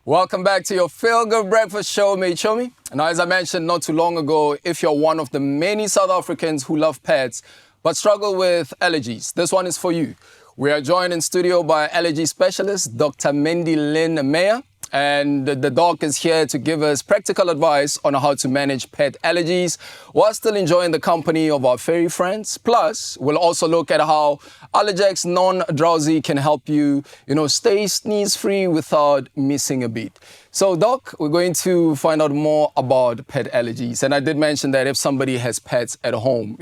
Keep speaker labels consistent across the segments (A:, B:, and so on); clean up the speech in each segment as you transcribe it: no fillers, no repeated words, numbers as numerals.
A: Welcome back to your Feel Good Breakfast Show, mate. Show me. Now, as I mentioned not too long ago, if you're one of the many South Africans who love pets but struggle with allergies, this one is for you. We are joined in studio by allergy specialist, Dr. Mandy Lynn Meyer. And the doc is here to give us practical advice on how to manage pet allergies while still enjoying the company of our furry friends. Plus, we'll also look at how Allergex non-drowsy can help you, stay sneeze-free without missing a beat. So, Doc, we're going to find out more about pet allergies. And I did mention that if somebody has pets at home,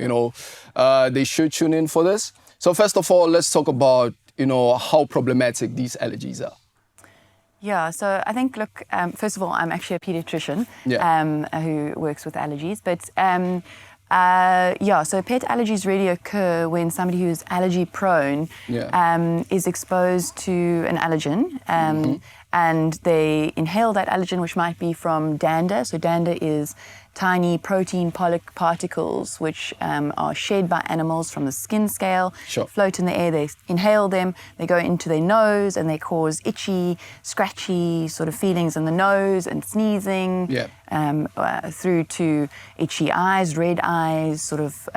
A: they should tune in for this. So, first of all, let's talk about, how problematic these allergies are.
B: Yeah, so I think, look, first of all, I'm actually a pediatrician who works with allergies. But so pet allergies really occur when somebody who's allergy prone is exposed to an allergen and they inhale that allergen, which might be from dander. So dander is tiny protein particles which are shed by animals from the skin scale, float in the air, they inhale them, they go into their nose and they cause itchy, scratchy sort of feelings in the nose and sneezing, through to itchy eyes, red eyes, sort of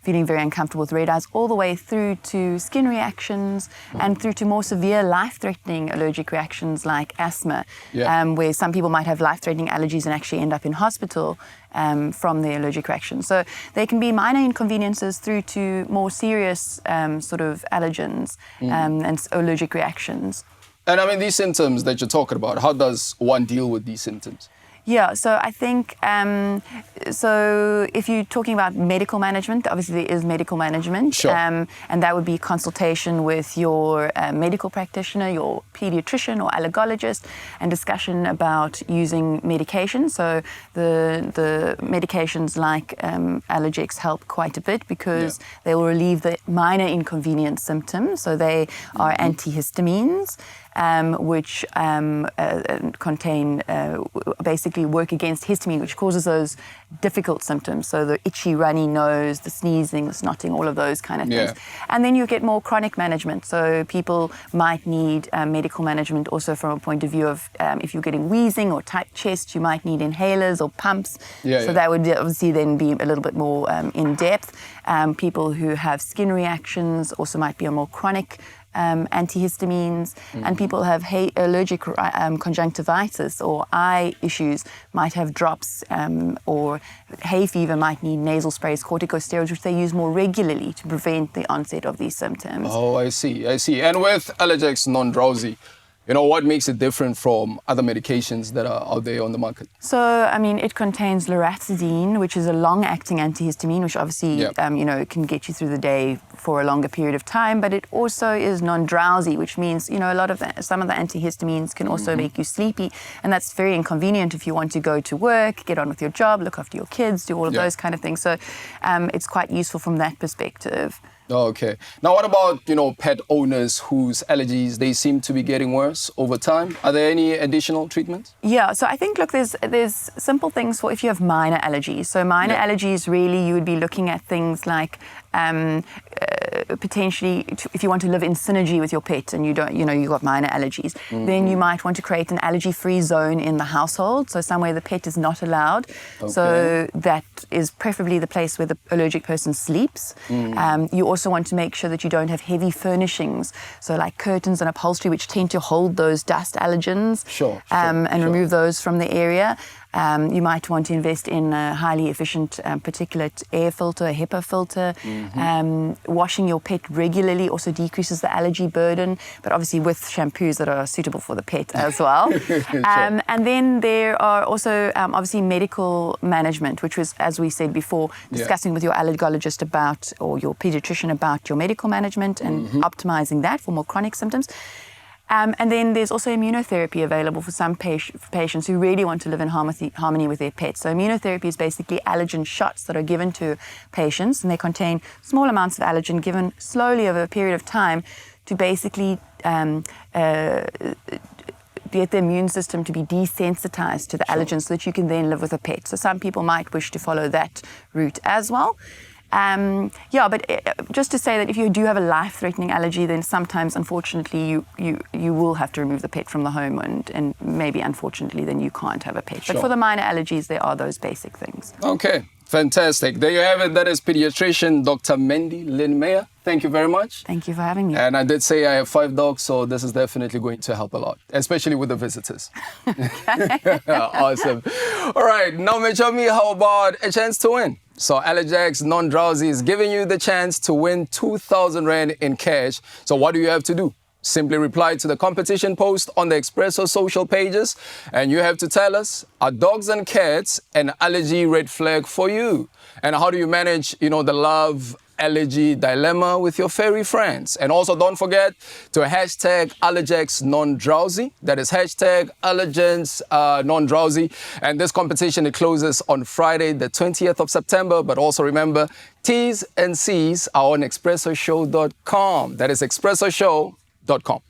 B: feeling very uncomfortable with red eyes, all the way through to skin reactions and through to more severe life-threatening allergic reactions like asthma, where some people might have life-threatening allergies and actually end up in hospital from the allergic reaction. So they can be minor inconveniences through to more serious sort of allergens and allergic reactions.
A: And I mean, these symptoms that you're talking about, how does one deal with these symptoms?
B: Yeah, so I think, so if you're talking about medical management, obviously there is medical management. And that would be consultation with your medical practitioner, your pediatrician or allergologist, and discussion about using medication. So the medications like Allergex help quite a bit because they will relieve the minor inconvenience symptoms. So they are antihistamines. Which contain, basically work against histamine, which causes those difficult symptoms. So the itchy, runny nose, the sneezing, the snotting, all of those kind of things. And then you get more chronic management. So people might need medical management also from a point of view of if you're getting wheezing or tight chest, you might need inhalers or pumps. So that would obviously then be a little bit more in depth. People who have skin reactions also might be on more chronic antihistamines, and people have allergic conjunctivitis or eye issues might have drops, or hay fever might need nasal sprays, corticosteroids, which they use more regularly to prevent the onset of these symptoms.
A: Oh, I see. And with Allergex non-drowsy, what makes it different from other medications that are out there on the market?
B: So, I mean, it contains loratadine, which is a long-acting antihistamine, which obviously, can get you through the day for a longer period of time. But it also is non-drowsy, which means, some of the antihistamines can also make you sleepy. And that's very inconvenient if you want to go to work, get on with your job, look after your kids, do all of those kind of things. So it's quite useful from that perspective.
A: Oh, okay. Now, what about, pet owners whose allergies, they seem to be getting worse over time? Are there any additional treatments?
B: Yeah, so I think, look, there's simple things for if you have minor allergies. So minor allergies, really, you would be looking at things like potentially, if you want to live in synergy with your pet and you don't, you've got minor allergies, then you might want to create an allergy-free zone in the household, so somewhere the pet is not allowed. So that is preferably the place where the allergic person sleeps. You also want to make sure that you don't have heavy furnishings, so like curtains and upholstery, which tend to hold those dust allergens, and remove those from the area. You might want to invest in a highly efficient particulate air filter, a HEPA filter. Washing your pet regularly also decreases the allergy burden, but obviously with shampoos that are suitable for the pet as well. And then there are also obviously medical management, which was, as we said before, discussing with your allergologist about, or your pediatrician about your medical management and optimizing that for more chronic symptoms. And then there's also immunotherapy available for some patients who really want to live in harmony with their pets. So immunotherapy is basically allergen shots that are given to patients, and they contain small amounts of allergen given slowly over a period of time to basically get the immune system to be desensitized to the allergens so that you can then live with a pet. So some people might wish to follow that route as well. Yeah, but just to say that if you do have a life-threatening allergy, then sometimes, unfortunately, you will have to remove the pet from the home, and maybe, unfortunately, then you can't have a pet.
A: Sure.
B: But for the minor allergies, there are those basic things.
A: Okay, fantastic. There you have it. That is pediatrician Dr. Mandy Lynn Meyer. Thank you very much.
B: Thank you for having me.
A: And I did say I have 5 dogs, so this is definitely going to help a lot, especially with the visitors. Awesome. All right, now, Mechomi, how about a chance to win? So Allergex non-drowsy is giving you the chance to win 2,000 Rand in cash. So what do you have to do? Simply reply to the competition post on the Expresso social pages, and you have to tell us, are dogs and cats an allergy red flag for you? And how do you manage, the love allergy dilemma with your furry friends? And also don't forget to hashtag Allergex non-drowsy. That is hashtag Allergens non-drowsy. And this competition, it closes on Friday, the 20th of September. But also remember, T's and C's are on expressoshow.com. That is expressoshow.com.